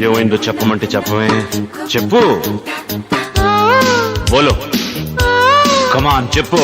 ఏమైందో చెప్పమంటే చెప్పమే. చెప్పు, బోలో, కమాన్ చెప్పు.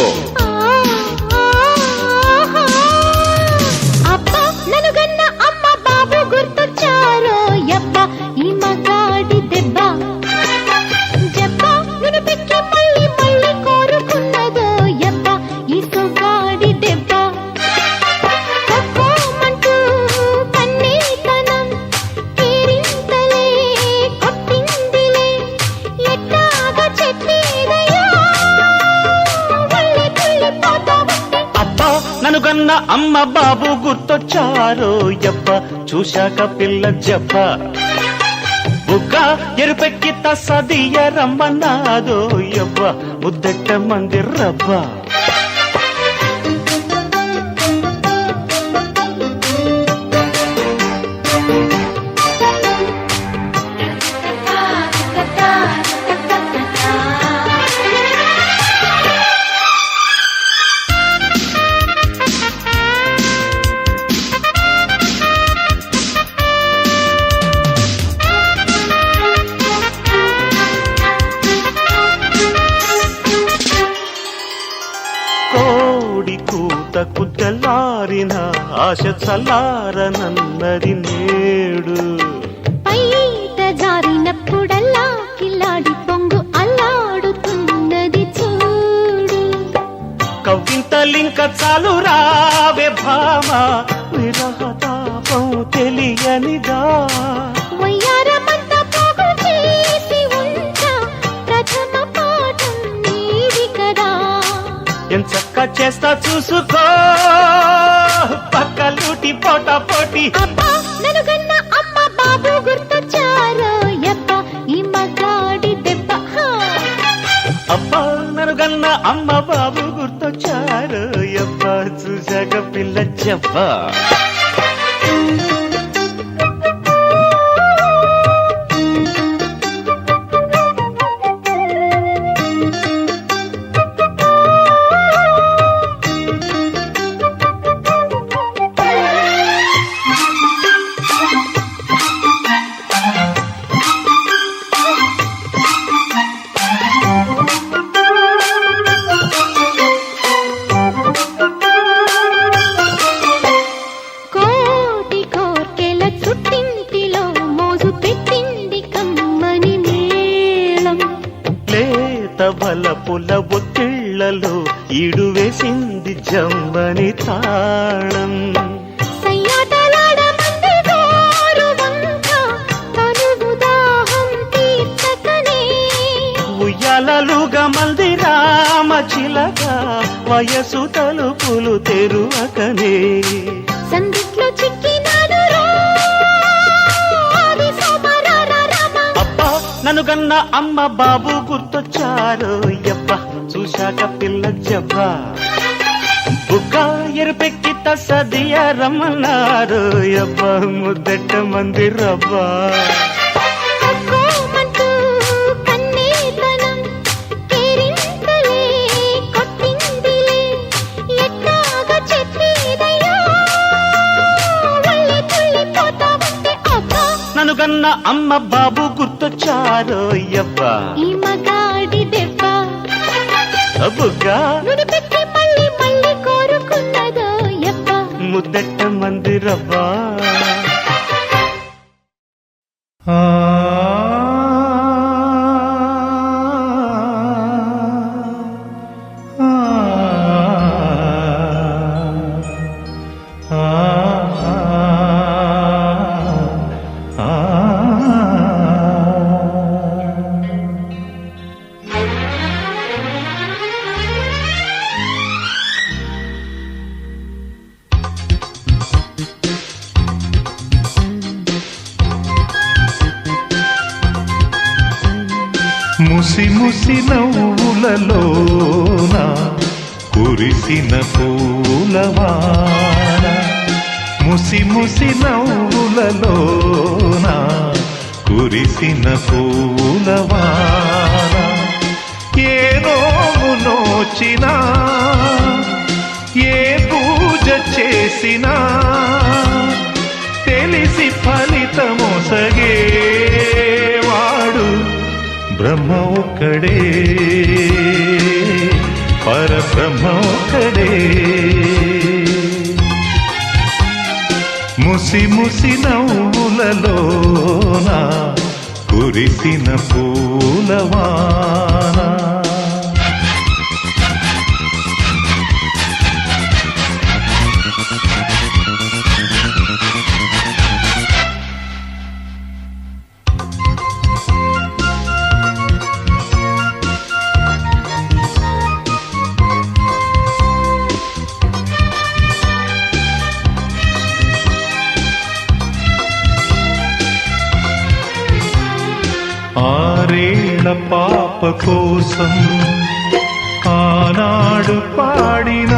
ననుగన్న అమ్మ బాబు గుర్తొచ్చారో యబ్బ, చూశాక పిల్ల జబ్బ. బుగ్గ ఎరుపెక్కి తసదియ రమ్మన్నాదో యబ్బ, ముద్దెట్ట మంది రబ్బ. కుద్దలారిన ఆశ చల్లారనన్నది నేడు. పైట జారినప్పుడల్లా కిల్లాడి పొంగు అల్లాడుతున్నది చూడు. కవ్వింతలింక చాలు రావే భామ, విరహతాపం తెలియనిదా. పోగు చేసి ఉంటా, ప్రథమ పాఠం నీది కదా. ఎంచక్క చేస్తా చూసుకో, పక్కలూటి పోట పోటీ. అబ్బా ననుగన్న అమ్మ బాబు గుర్తొచ్చారో యబ్బ, ఈ మగాడి దెబ్బ. అబ్బా ననుగన్న అమ్మ బాబు గుర్తొచ్చారో యబ్బ, చూశాక పిల్ల జబ్బ. బలపుల ఒత్తిళ్లలో ఈడు వేసింది జమ్మని తాళం. ఉయ్యాలలుగా మంది రామ చిలక, వయసు తలుపులు తెరువకనే. సందిట్లో చిక్కినాను ననుగన్న అమ్మ బాబు గుర్తొచ్చారో యబ్బ, చూశాక పిల్ల జబ్బ. బుగ్గ ఎరుపెక్కి తసదియ రమ్మన్నారు యబ్బ, ముద్దెట్ట మంది రబ్బ. ననుగన్న అమ్మ బాబు గుర్తొచ్చారో యబ్బ, ఈ మగాడి దెబ్బ. బుగ్గా పెట్టి మళ్ళీ మళ్ళీ కోరుకున్నదో యబ్బ, ముద్దెట్ట మంది రవ్వ. ముసి ముసి నవ్వులలోన కురిసిన పూలవాన, ముసి ముసి నవ్వులలోన కురిసిన పూలవాన. ఏ నోము నోచినా, ఏ పూజ చేసినా, తెలిసి ఫలితమొసగేవాడు బ్రహ్మ ఒక్కడే, పరబ్రహ్మ ఒక్కడే. ముసి ముసి నవ్వులలోన కురిసిన పూలవాన. ఆరేళ్ల పాప కోసం ఆనాడు పాడిన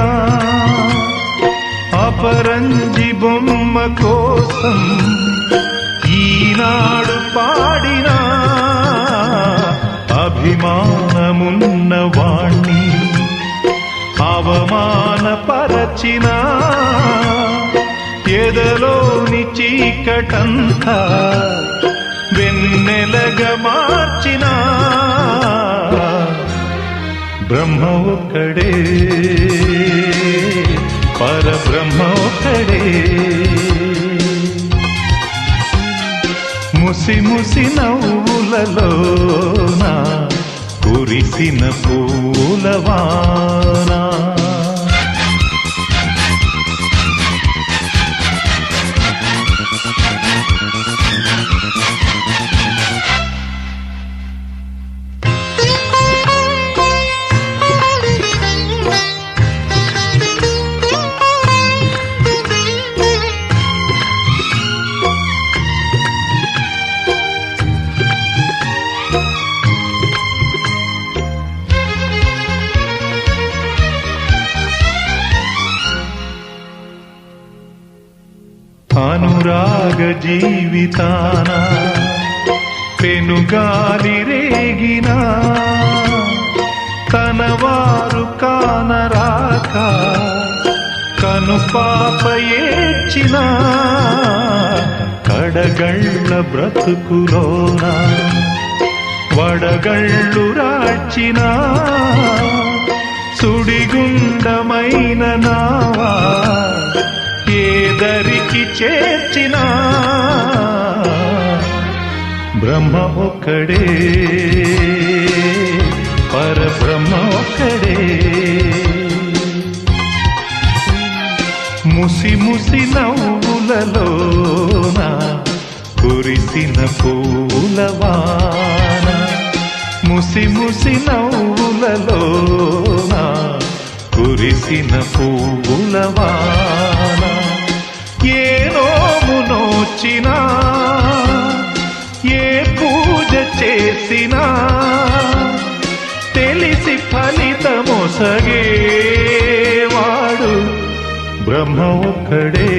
అపరంజి బొమ్మ కోసం ఈనాడు పాడిన అభిమానమున్న వాణ్ణి అవమానపరచిన ఎదలోని చీకటంతా వెన్నెలగా మార్చిన బ్రహ్మ ఒక్కడే, పరబ్రహ్మ ఒక్కడే. ముసి ముసి నవ్వులలోన కురిసిన పూలవాన. అనురాగ జీవితాన పెనుగాలి రేగిన తనవారు కానరాక కనుపాప ఏడ్చిన కడగళ్ళ బ్రతుకులోన వడగళ్ళు రాచిన సుడిగుండమైన నావా ఏదరికి చేర్చిన బ్రహ్మ ఒక్కడే, పరబ్రహ్మ ఒక్కడే. ముసి ముసి నవ్వులలోన కురిసిన పూలవాన. ముసి ముసి నవ్వులలోన కురిసిన పూలవాన. ఏ నోము నోచినా ఏ పూజ చేసినా తెలిసి ఫలితమొసగేవాడు బ్రహ్మ ఒక్కడే,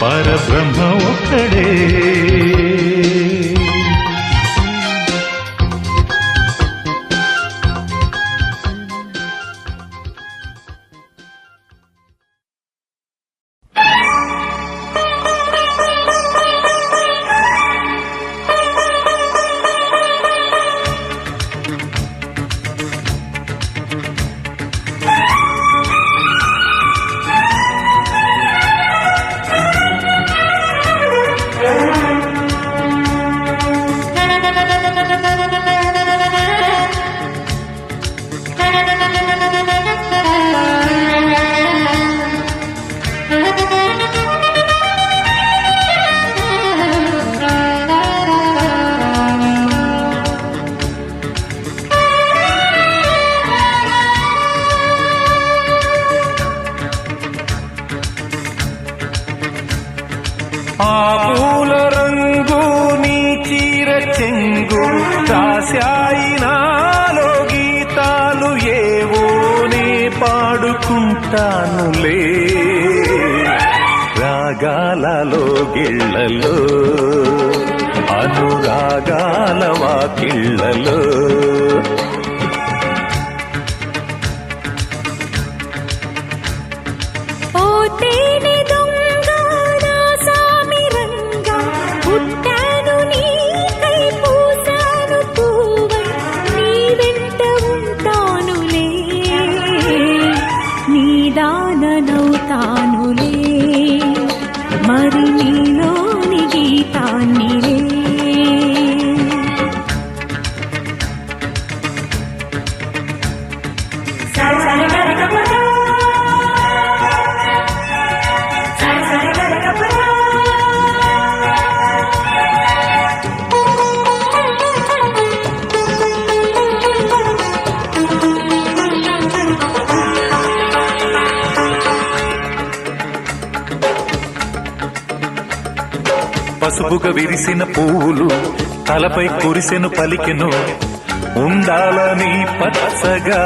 పరబ్రహ్మ ఒక్కడే. ఆ పూల రంగు నీ చీర చెంగు రాశాయి నాలో గీతాలు ఏవో నే పాడుకుంటానులే రాగాలలో గిళ్ళలో అనురాగాల వాకిళ్ళలో ఓ తేనె దొంగ పసుపుగా విరిసిన పువ్వులు తలపై కురిసెను పలికెను ఉండాలని పచ్చగా.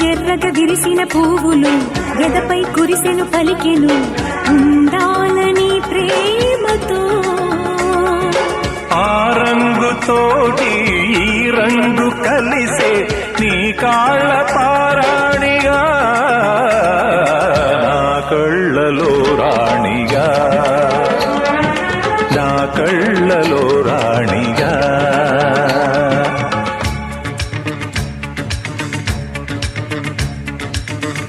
ఎర్రగా విరిసిన పువ్వులు గదపై కురిసెను పలికెను ఉండాలని ప్రేమతో. ఆ రంగుతోటి ఈ రంగు కలిసే నీ కాళ్ళ పారాణిగా నా కళ్ళలో రాణిగా నా కళ్ళలో రాణిగా.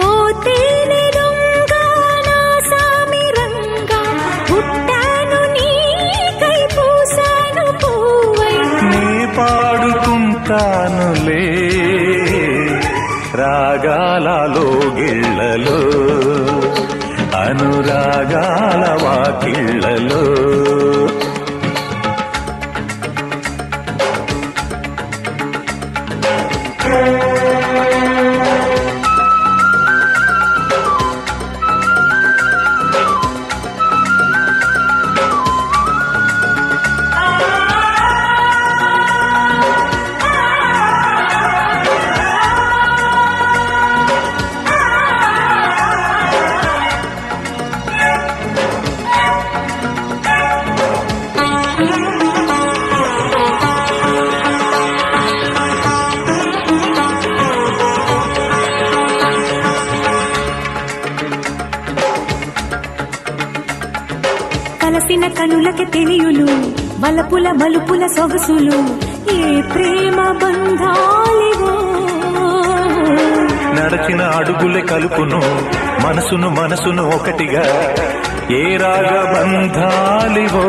ఓ తేనె దొంగ నా సామి రంగా పుట్టాను నీకై పూసాను పువ్వై. నీ పాడుకుంటానులే రాగాలలో గిళ్ళలో అనురాగాల వాకిళ్ళలో. కలసిన కనులకి తెలియులు వలపుల మలుపుల సొగసులు ఏ ప్రేమ బంధాలివో. నడచిన అడుగులే కలుపును మనసును మనసును ఒకటిగా ఏ రాగ బంధాలివో.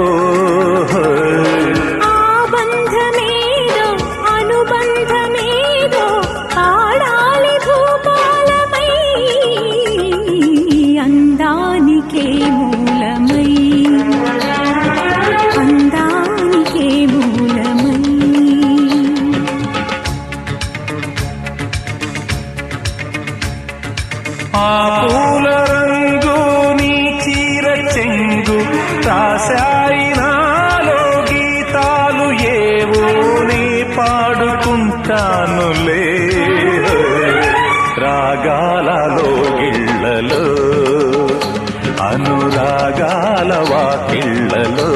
ఆ బంధమేదో అనుబంధమేదో ఆడాలి భూపాలమై అందానికే మూలమై అందానికే మూలమై. ఆ పూల రంగు నీ చీర చెంగు రాశాయి నాలో గీతాలు ఏవో నీ పాడుకుంటానులే రాగాలలో గిళ్ళలో అనురాగాల వాకిళ్ళలో.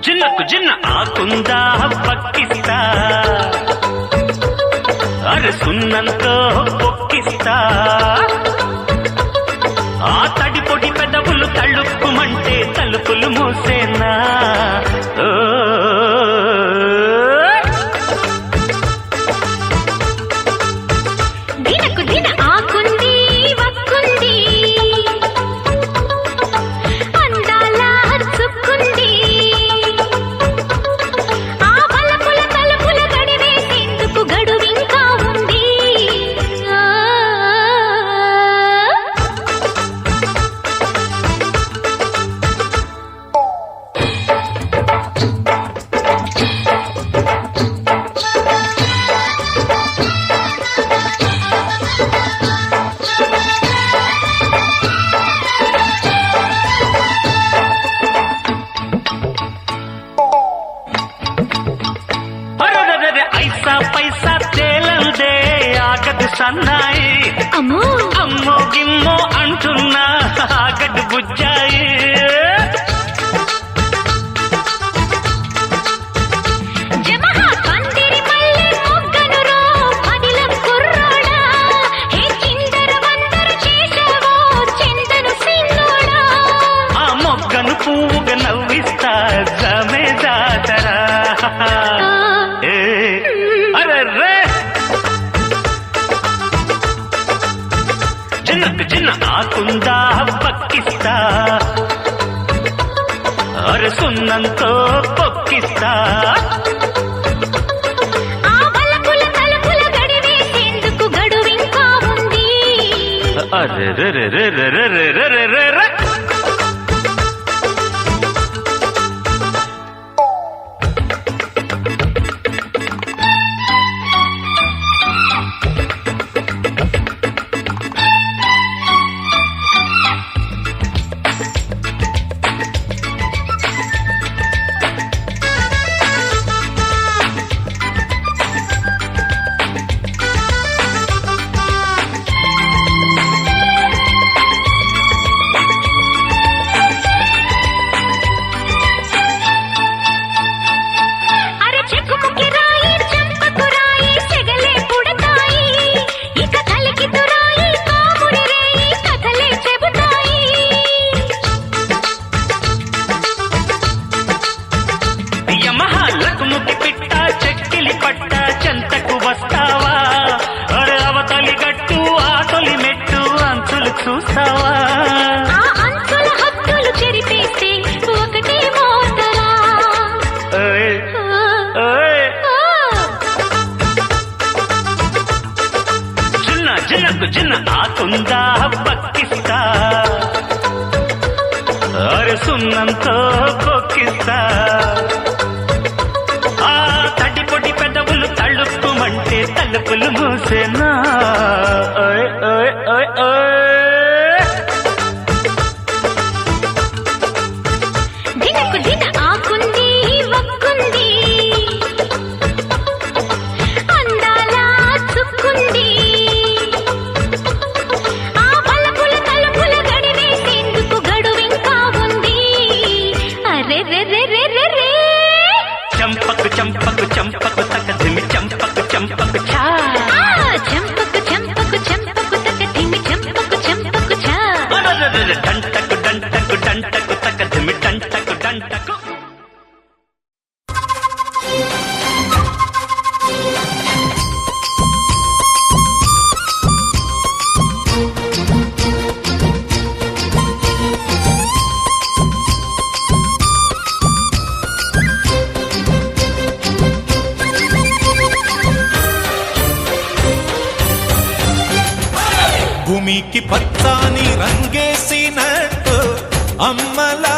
జిన్నకు జిన్న ఆకుందా పక్కిస్తా అరే సున్నంతో పొక్కిస్తా. ఆ తడి పొడి పెదవులు తళుక్కుమంటే తలుపులు మూసేనా. ఓ దినకు దిన ఆకుంది వక్కుంది అందాల హర్చుకుంది. ఆ వలపుల తలుపుల గడివేసేందుకు గడువింకా ఉంది. ఐసా పైసా తేలందే ఆగదు సన్నాయి. అమ్మో అమ్మో గిమ్మో అంటున్నా ఆగదు బుజ్జాయి. జమహ నవ్విస్తా జమే జాతరా ఏ అరెర్రే చిన్నకు చిన్న ఆకుందా పక్కిస్తా అరసున్నంతో పొక్కిస్తా ఆ బలపుల తలుపుల గడివేసేందుకు గడువింకా ఉంది. అరెరెరెరెరెరెరెరెరెరెరె అరె చెక్కుముకి రాయి చెంపకు రాయి సెగలే పుడతాయి. ఇక కలికి తురాయి కాముడి రేయి కథలే చెబుతాయి. యమహాలకు ముట్టి పిట్ట చెక్కిలి పట్ట చెంతకు వస్తావా అరే అవతలి గట్టు ఆ తొలి మెట్టు అంచులు చూస్తావా ఆ అంచుల హద్దులు చెరిపేస్తే ఒకటే మోతరా. ఓయ్, ఓయ్. చిన్న చిన్నకు చిన్న ఆకుందా పక్కిస్తా అరే సున్నంతో పొక్కిస్తా ఆ తడి పొడి పెదవులు తళుక్కుమంటే తలుపులు మూసేనా ఓయ్ ఓయ్ ఓయ్ ఓయ్ దినకు దిన ఆకుంది వక్కుంది అందాల చుక్కుంది. ఆ బలపుల తలుపుల గడివేసేందుకు గడువింకా ఉంది. అరెరెరెరెరెరే చంపకు చంపకు చంపకు తకధిమి చంపకు చంపకు ఛా ఆ చెంపకు చెంపకు చెంపకు తకటిమి చెంపకు చెంపకు ఛా. అరెరెరెరె డంటకు డంటకు డంటకు తకధిమి డంటకు డంటకు భూమికి పచ్చాని రంగేసినట్టు అమ్మలా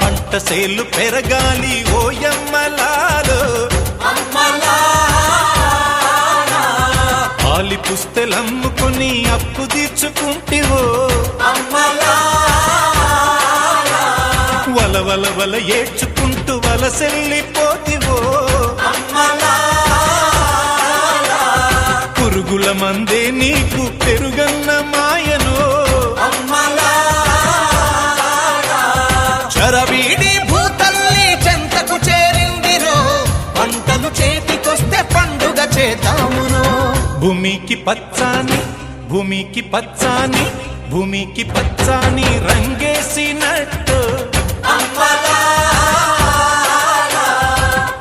పంట సేలు పెరగాలి ఓయమ్మలాలు ఆలి పుస్తెలమ్ముకుని అప్పు తీర్చుకుంటివో వల వల వల ఏడ్చుకుంటూ వలసెల్లిపోతివో పురుగుల మందే నీకు పెరుగన్న మాయను చరవీడి భూతల్లి చెంతకు చేరిందిరో పంటలు చేతికొస్తే పండుగ చేద్దామునో. భూమికి పచ్చాని భూమికి పచ్చాని భూమికి పచ్చాని రంగేసినట్టు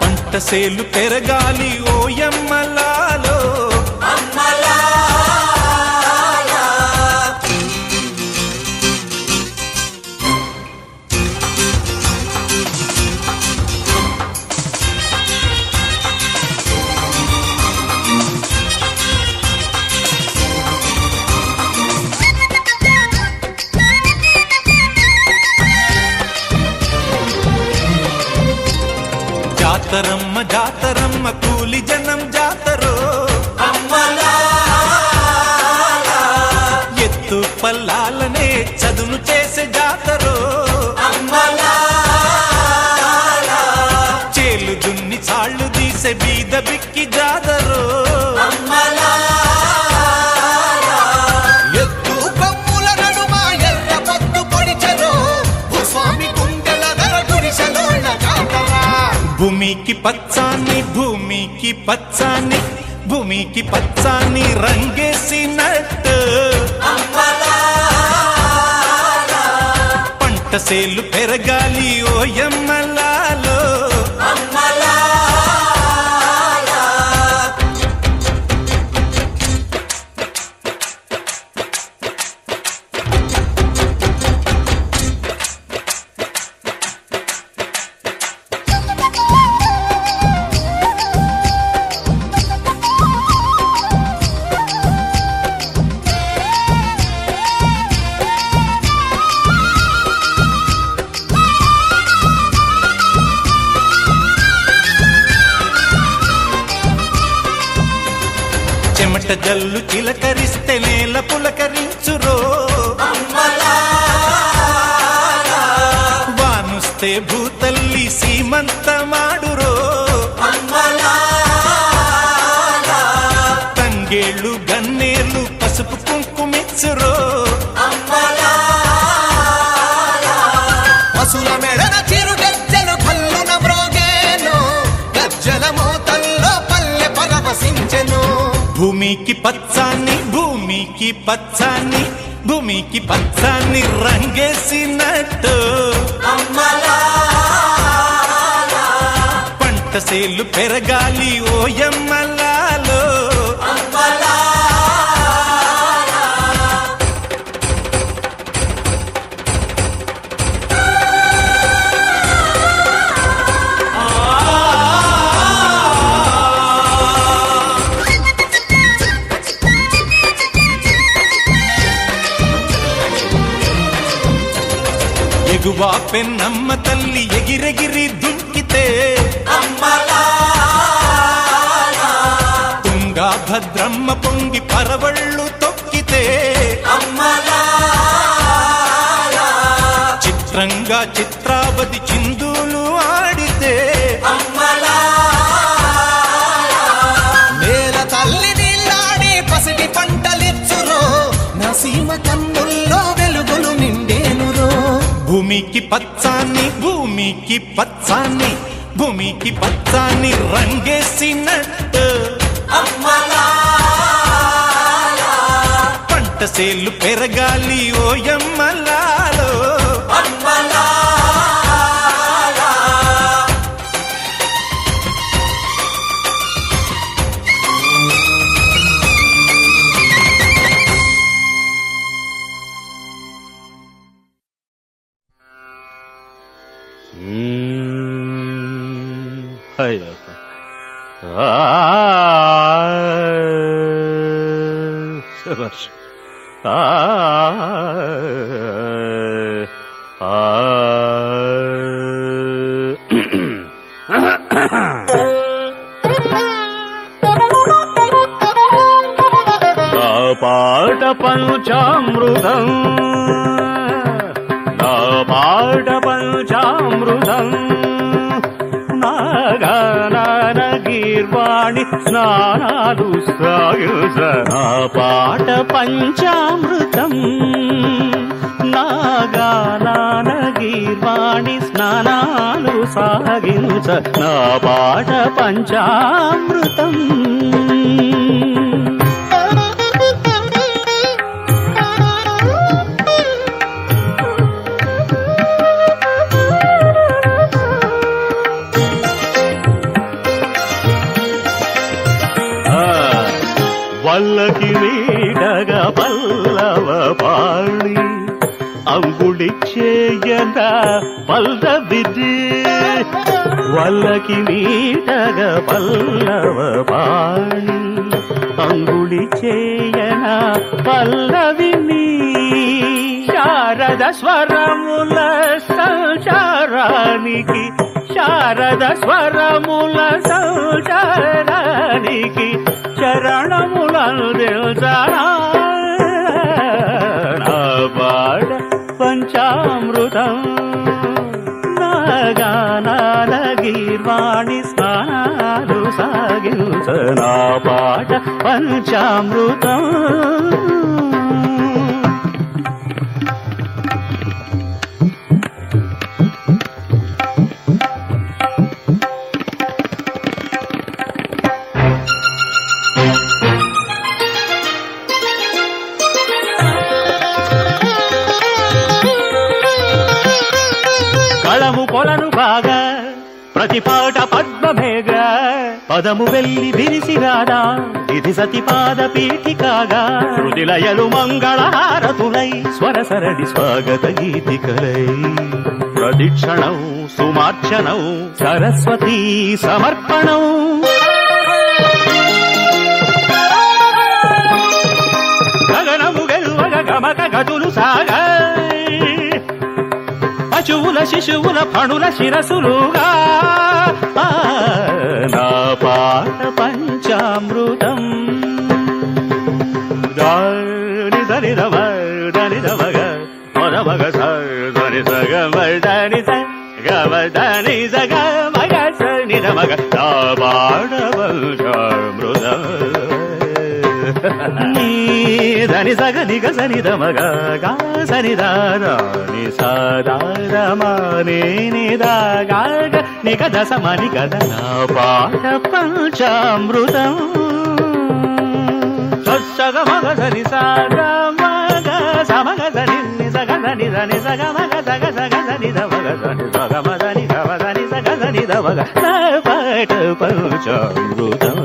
పంట సేలు పెరగాలి ఓయమ్మలాలో జాతరమ్మ జాతరమ్మ కూలి జనం జాతరో ఎత్తు పల్లాలనే చదును చేసే జాతరో చేలు దున్ని చాళ్ళు తీసే బీద బిక్కి జాతరో ఎత్తు కొమ్ముల నడుమ ఎర్ర పొద్దు పొడిచెరో భూస్వామి గుండెల ధర గుడిసెలోన జాతరా. భూమికి పచ్చాని భూమికి పచ్చాని భూమికి పచ్చాని రంగేసినట్టు పంట పంటసేలు పెరగాలి ఓయమ్మలాలో చెమట జల్లు చిలకరిస్తే నేల పులకరించురో వానుస్తే భూతల్లి సీమంతమాడురో తంగేళ్ళు గన్నేళ్ళు పసుపు కుంకుమిచ్చురో పశుల మెడన చిరు గజ్జలు కల్లున మ్రోగేను గజ్జల మోతల్లో పల్లె పరవశించెను భూమికి పచ్చాన్ని భూమికి పచ్చాన్ని భూమికి పచ్చాన్ని రంగేసినట్టు పంటసేలు పెరగాలి ఓయమ్మలాలో ఎగువా పెన్నమ్మ తల్లి ఎగిరెగిరి దుంకితే తుంగా భద్రమ్మ పొంగి పరవళ్ళు తొక్కితే చిత్రంగా చిత్రావతి చిందులు ఆడితే నేల తల్లి నీళ్ళాడి పసిడి పంటలిచ్చురో నసీమ కన్నుల్లో వెలుగులు నిండేనురో భూమికి పచ్చాన్ని భూమికి పచ్చాన్ని భూమికి పచ్చాన్ని రంగేసినట్టు పంటసేలు పెరగాలి ఓయమ్మలాలో పాట పంచామృతం నా పాట పంచామృతం నాగాన గీర్వాణి స్నానాలు సాయుజ నా పాట పంచామృతం నాగాన గీర్వాణి స్నానాలు సాగించ నా పాట పంచామృతం వల్లకి నీడగ పల్లవ పాళి అంగుళి చేయన పల్లవిది వల్లకి నీడగ పల్లవ పాళి అంగుళి చేయన పల్లవిని శారద స్వరముల సంచారానికి శారద స్వరముల సంచారానికి చరణములందిల్చనా నా పాట పంచామృతం నాగాన గీర్వాణి స్నానాలు సాగించ నా పాట పంచామృతం కళము కొలను బాగా ప్రతి పాట పద్మమేఘ పదము వెళ్ళి విరిసి రాదా ఇది సతిపాద పీఠికాగా శృతిలయలు మంగళహారతులై స్వరసరడి స్వాగత గీతికలై ప్రదక్షిణం సుమార్చనం సరస్వతీ సమర్పణం గగనము గెలువగ గమక గతులు సాగా పశువుల శిశువుల ఫణుల శిరసులుగా నా పాట పంచామృతం దాని దని రమ దని రమగ మగ సని సగ మని సని సగ మగ సని రమగ నా పాట పంచామృతం దని సగ నిగ సని దమగ గా సని దాని సదారమనే నిదా నిగ దశమని గద నా పాట పంచామృతం సగ మగ సని సగ సమగ సని సగ సని దని సగ మగ సగ సగ సని దమగ సని సగ మదని గవ సని సగ సని దమగ నా పాట పంచామృతం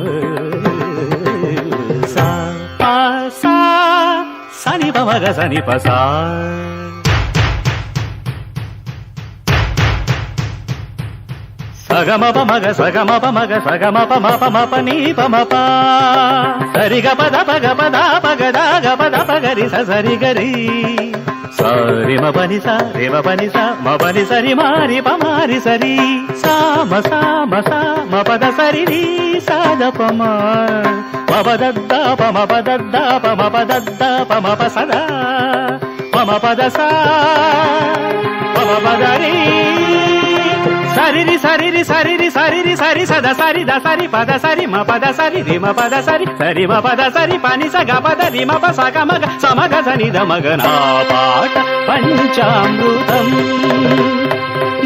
సని పమగ సని పసా సగమ పమగ సగమ పమగ సగమ పమ పమ పని పమ ప సరిగ పద పగ పద పగ దాగ పద పగరి సరి గరి సరి మ పని స రేమ పని స మ పని సరి మారి పమారి సరి సామ సామ సామ పద సరి రి సాద పమ పదద్ద పమ పదద్ద పమ పదద్ద పమ పసద పమ పద సా పమ పదరి సరిరి సరిరి సరిరి సరిరి సరి సద సరి ద సరి పద సరి మ పద సరి రి మ పద సరి సరి మ పద సరి పని స గ పద రి మ ప స గ మ గ సమగ సని ద మగ నా పాట పంచామృతం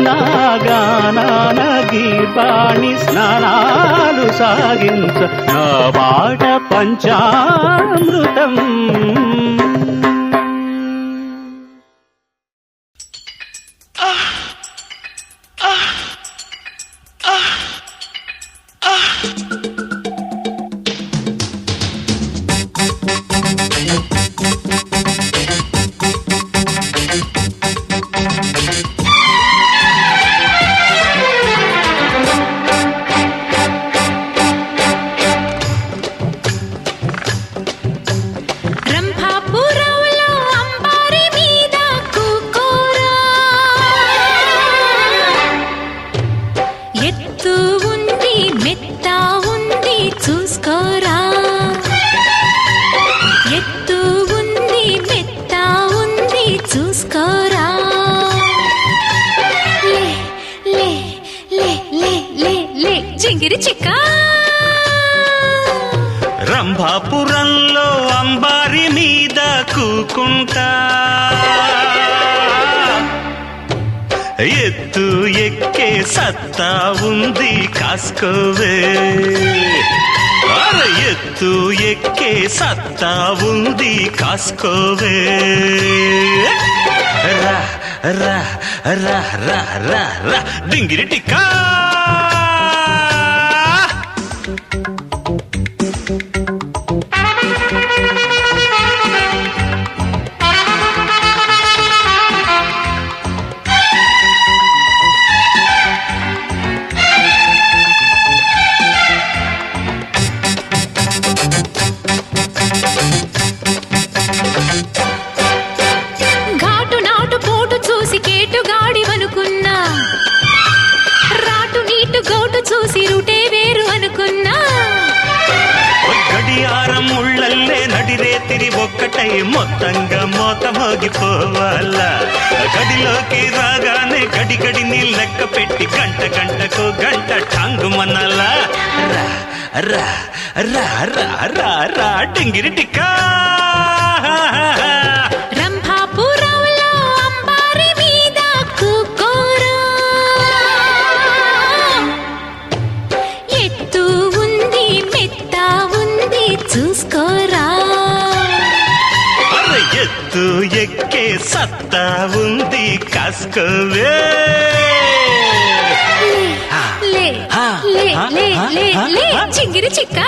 నాగానాన గీర్వాణి స్నానాలు సాగించ నా పాట పంచామృతం రంభాపురంలో అంబారి మీద కూకుంటా ఎత్తు ఎక్కే సత్తా ఉంది కాసుకోవే ఎత్తు ఎక్కే సత్తా ఉంది కాసుకోవే రా రా రా రా రా రా డింగిరి టిక్కా ఒక్కటై మొత్తంగా మోత మోగిపోవాలా గడిలోకి రాగానే గడి గడిని లెక్క పెట్టి గంట గంటకు గంట టాంగు మనాలా రా రా రా రా రా రా డింగిరి టిక్కా రంభాపురంలో అంబారి మీద కూకోరా ఎత్తు ఉంది మెత్త ఉంది చూసుకోరా ఎత్తు ఎక్కే సత్తా ఉంది కాసుకోవే లే లే చింగిరి చిక్క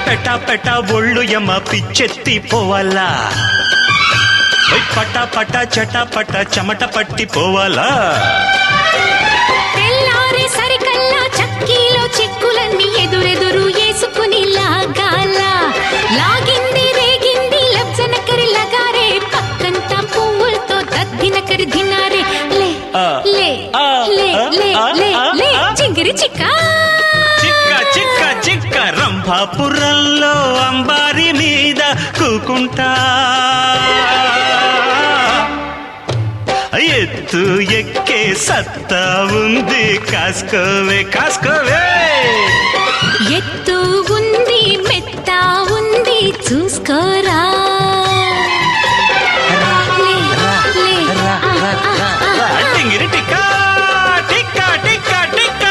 పెటా పెటా ఒళ్ళు యమ పిచ్చెత్తి పోవాలా పటా పటా చటా పటా చెమట పట్టి పోవాలా తెల్లారే సరికల్లా చక్కీలో చిక్కులన్నీ ఎదురెదురు వేసుకుని లాగాల లాగింది రేగింది లబ్జనకరి లగారే పక్కంతా పువ్వులతో దద్దినకరి దినారే లే లే లే లే లే లే చింగిరి చిక్క చిక్క చిక్క చిక్క రంభాపురంలో అంబారి మీద కూకుంటా ఎత్తు ఎక్కే సత్తా ఉంది కాసుకోవే కాసుకోవే ఎత్తు ఉంది మెత్త ఉంది చూసుకోరా లే, లే, టింగిరి టిక్క టిక్క టిక్క టిక్క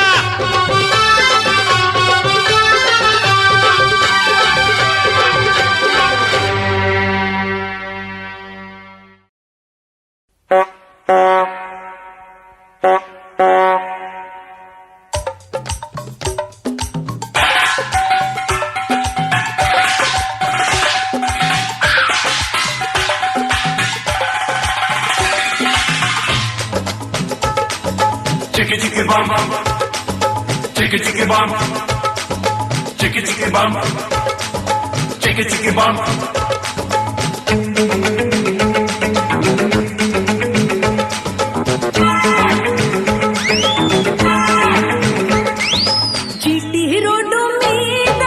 Chicka chicka bum, chicka chicka bum, chicka chicka bum, chicka chicka bum. చీటీ రోడ్డు మీద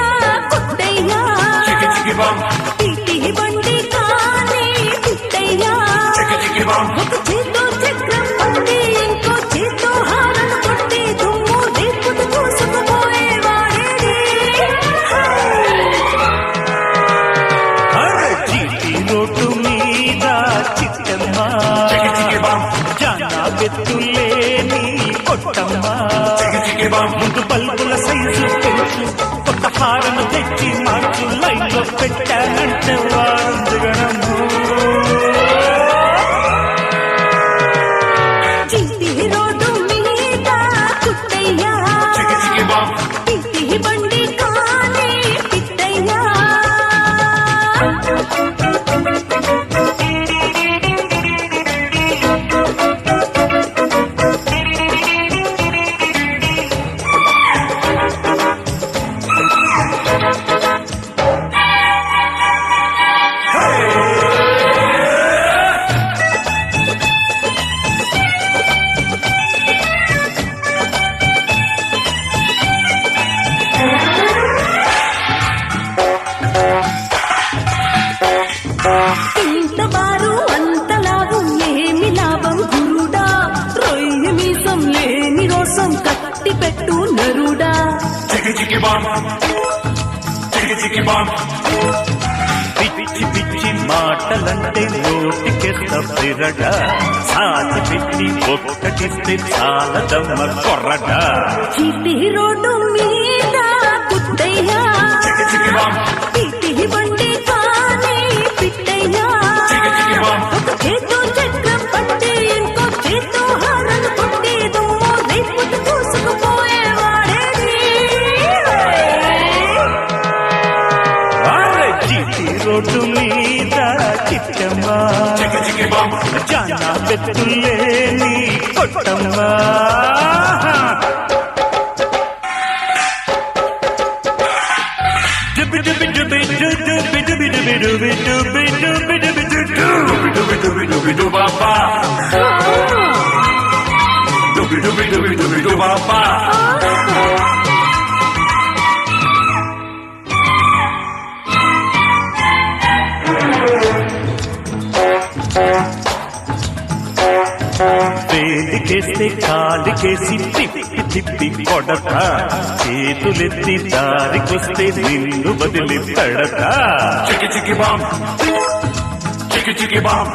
పుట్టయ్యా Chicka chicka bum, చీటీ బండి కానే పుట్టయ్యా chicka chicka bum. ఒక చేతో చక్రం పట్టి ఇంకో చేతో హారన కొట్టి దుమ్ము రేపుతూ కూసుకుపోయే వాడేది చీటి రోడ్డు మీద చిట్టమ్మ Chicka chicka bum, జానా బెత్తులేని కొట్టమ్మ chicka chicka bum. ముందు బల్బుల సైజు పెంచు కొత్త హారను తెచ్చి మార్చు లైన్లో పెట్టానంటే వారు గణము చీటీ రోడ్డు మీద పుట్టయ్యా Chicka chicka bum, చీటీ బండి కానే పుట్టయ్యా ఇంత బారు అంత లాభం ఏమి లాభం గురుడా రొయ్య మీసం లేని రోసం కట్టి పెట్టు నరుడా chicka chicka bum, chicka chicka bum. పిచ్చి పిచ్చి మాటలంటే నోటికెత్త పిరడ సాటి పెట్టి ఒక్కటిస్తే చాలదమ్మ కొర్రడ చీటి రోడ్డు మీద పుట్టయ్యా Chicka chicka bum, పిట్టి బండి కానే పిట్టయ్యా chicka chicka bum. ఒక చేతో చక్రం పట్టి ఇంకో చేతో హారను కొట్టి దుమ్ము రేపుతూ కూసుకుపోయే వాడేది చీటి రోడ్డు మీద చిట్టమ్మ Chicka chicka bum, జానా బెత్తులేని కొట్టమ్మ డుబి డుబి డుబి డుబి డుబి డుబి డుబి డుబి డుబి డుబి డుబి dooby dooby dooby dooby doo ba ba. Dooby dooby dooby dooby doo ba ba. వేదిక చేస్తే కాలికేసి తిప్పి తిప్పి కొడత చేతులెత్తి దారికొస్తే నిన్ను వదిలి పెడత Chicky chicky bum. Chicky chicky bum.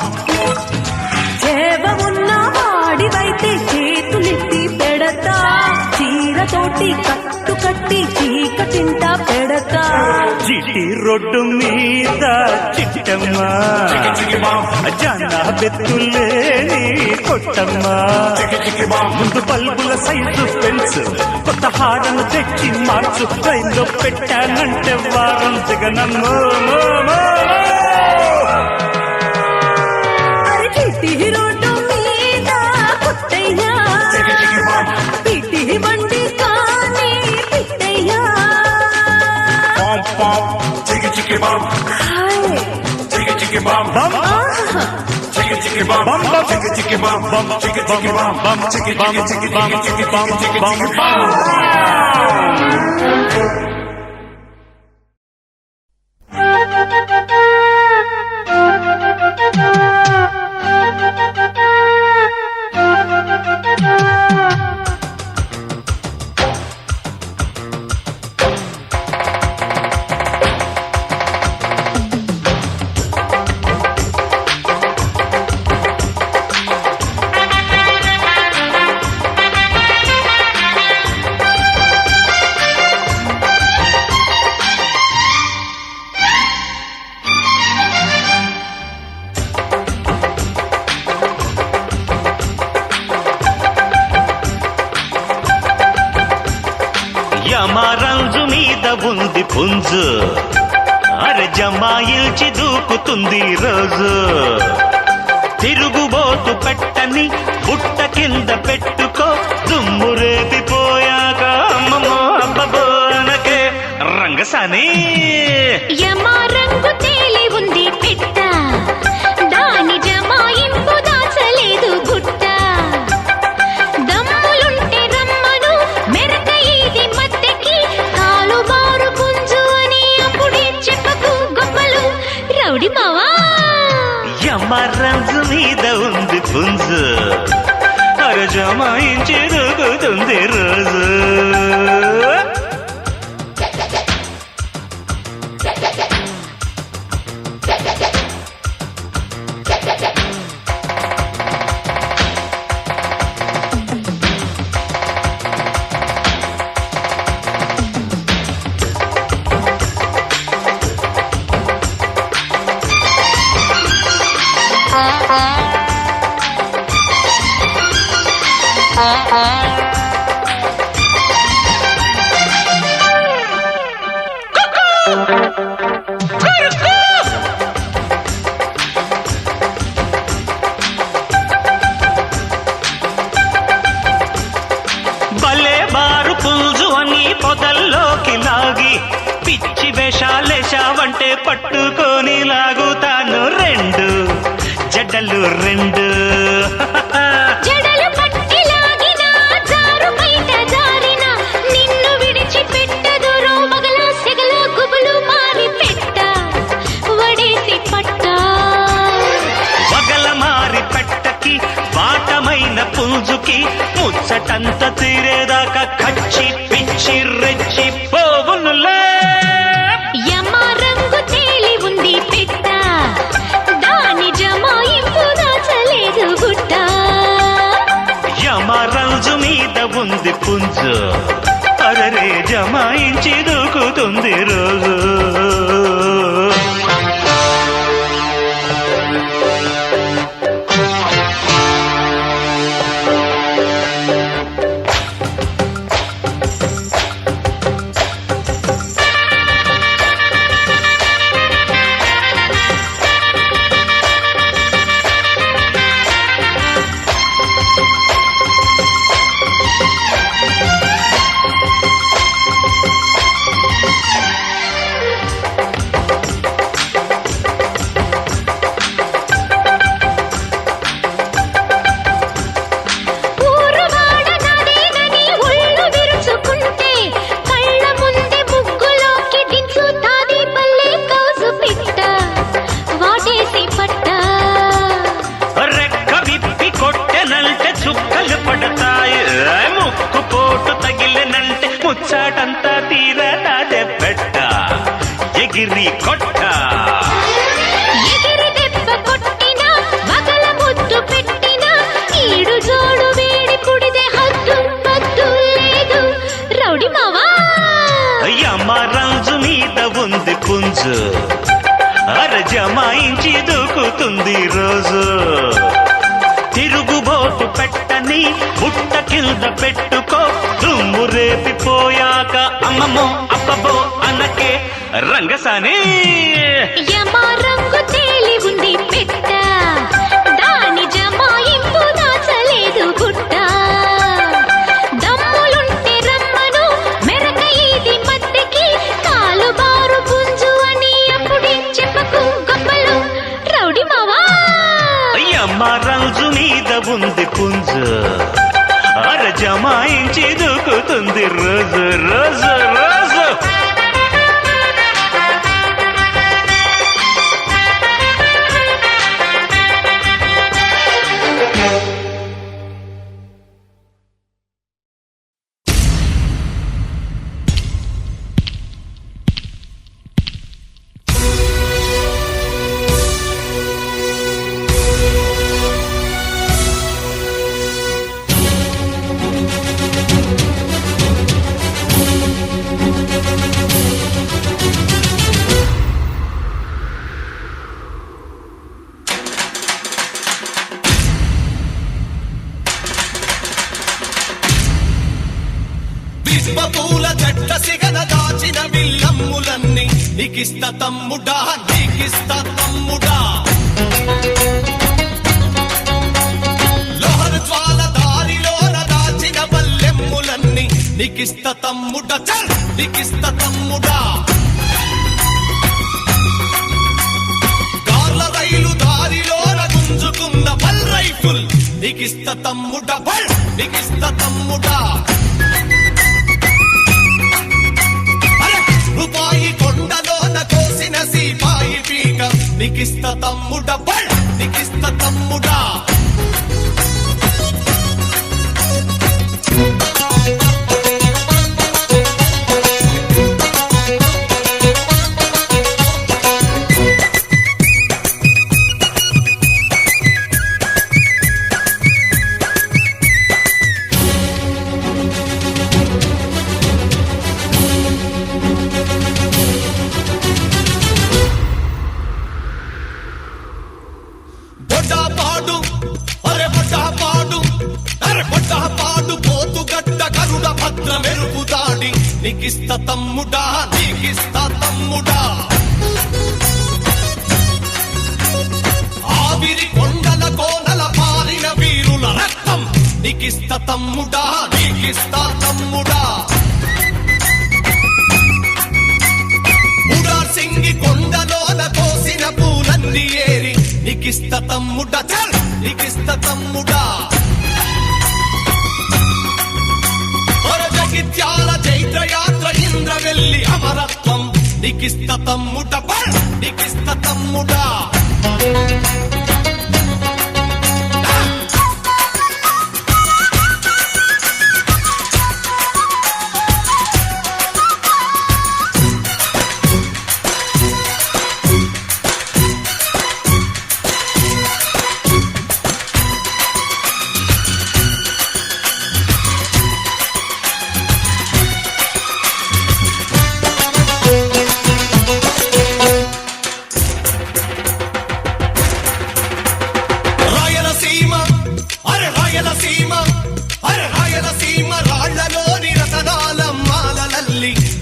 చేవ ఉన్న వాడివైతే చేతులెత్తి పెడతా చీరతోటి కట్టు కట్టి చీకటింట పెడతా చిటి రోడ్డు మీద చిట్టమ్మా Chicky chicky bum. జన బెత్తులేని కొట్టమ్మా Chicky chicky bum. ముందు బల్బుల సైజు పెన్స్ కొత్త హారను తెచ్చి మార్చు ట్రైన్లో పెట్టానంటే వారం జగనమ్మో అరే చిట్టి రోడ్డు మీద పుట్టయ్యా Chicky chicky bum. పిటి బండి కానీ పిట్టయ్యా Bum bum. Chicky chicky bum. Hi Chicky chicky bum. ఆహా Chicky chicky bum. Bum, bum. Chicky chicky bum. Chicky chicky bum. Chicky chicky chicky chicky chicky chicky chicky bum. యమరంజు మీద ఉంది పుంజు అరె జమాయిల్చి దూకుతుంది రోజు తిరుగుబోతు పెట్టని బుట్ట కింద పెట్టుకో దుమ్ము రేపిపోయాక అమ్మమ్మో అబ్బబోనకే రంగసాని యమా రంగు తేలి ఉంది పిట్ట దాని జమాయింపు దాచలేదు గుట్ట దమ్ములుంటే రమ్మను మెరక ఇది మత్తెకి కాలు బారు పుంజు అని అప్పుడే చెప్పకు గొప్పలు రౌడి మావా యమరంజు మీద ఉంది పుంజు అరె జమాయించి దూకుతుంది రోజు భలే బారు పుంజు అని పొదల్లోకి లాగి పిచ్చి వేషాలేశావంటే పట్టుకొని లాగుతాను రెండు జడ్డలు రెండు జడలు పట్టి లాగిన జారు బయట జారిన నిన్ను విడిచి పెట్టదు రోమగల సెగల గుబులు మారి పెట్ట వడేసి పట్ట వగల మారి పెట్టకి వాటమైన పుంజుకి ముచ్చటంత తీరేదాకా కచ్చి పిచ్చి రెచ్చి పోవునులే యమా రంగు తేలి ఉంది పిట్ట దాని జమాయింపు దాచలేదు గుట్ట యమరాజు మీద ఉంది పుంజు అరరే జమాయించి దూకుతుంది రోజు ముచ్చాటంతా తీరదాదే పెట్ట ఎగిరి కొట్ట ఎగిరి దెబ్బ కొట్టినా మగల ముద్దు పెట్టినా ఈడు జోడు వేడి కుడిదే హద్దు పద్దు లేదు రౌడి మావా అయ్యమ్మ రంజు మీద ఉంది పుంజు అరజమాయించి దూకుతుంది రోజు తిరుగుబోతు పెట్టని బుట్ట కింద పెట్టుకో దుమ్ము రేపిపోయాక అమ్మమ్మో అబ్బబో అనకే రంగసాని యమా రంగు తేలి ఉంది పెట్ట దాని జమాయింపు దాచలేదు గుట్ట దమ్ములుంటే రమ్మను మెరక ఇది మద్దెకి కాలు బారు పుంజు అని అప్పుడే చెప్పకు గొప్పలు రౌడి మావా అయ్యమ్మ రంజు మీద ఉంది పుంజు అరజమాయించి దూకుతుంది రోజు రోజు రోజు విశ్వపూల చెట్ట సిగన దాచిన విల్లమ్ములన్నీ నీకిస్త తమ్ముడా నీకిస్త తమ్ముడా లోహన జ్వాల దారిలోన దాచిన వల్లెమ్ములన్నీ నీకిస్త తమ్ముడా చల్ నీకిస్త తమ్ముడా కార్ల రైలు దారిలోన గుంజుకున్న బల్ రైఫుల్ నీకిస్త తమ్ముడా బల్ నీకిస్త తమ్ముడా రూపాయి కొండలోన కోసిన సీపాయి పీక నీకిస్త తమ్ముడా బల్ నీకిస్త తమ్ముడా నీకిస్త తమ్ముడా నీకిస్త తమ్ముడా ఆవిరి కొండల కోనల పారిన వీరుల రక్తం నీకిస్త తమ్ముడా నీకిస్త తమ్ముడా ఉడార్ సింగి కొండలోన కోసిన పూలన్నీ ఏరి నీకిస్త తమ్ముడా చల్ నీకిస్త తమ్ముడా జగిత్యాల చైత్రయాత్ర ఇంద్రవెల్లి అమరత్వం నీకిస్త తమ్ముడ బల్ నీకిస్త తమ్ముడా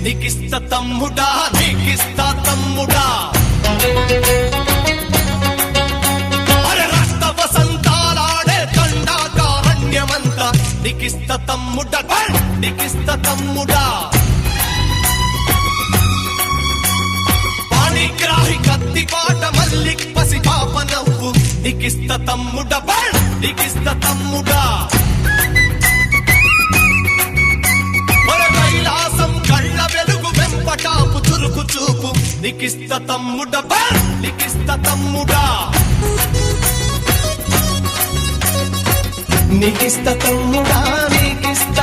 నీకిస్త తమ్ముడా నీకిస్త తమ్ముడా అరే రక్త వసంతాలాడే తండాకారణ్యమంతా నీకిస్త తమ్ముడా నీకిస్త తమ్ముడా పాణిగ్రాహి కత్తి పాట మల్లిక్ పసి పాప నవ్వు నీకిస్త తమ్ముడా నీకిస్త తమ్ముడా కైలాసం కళ్ళ వెలుగు వెంపటాపు చురుకు చూపు నీకిస్త తమ్ముడా నీకిస్త తమ్ముడా నీకిస్త తమ్ముడా నీకిస్త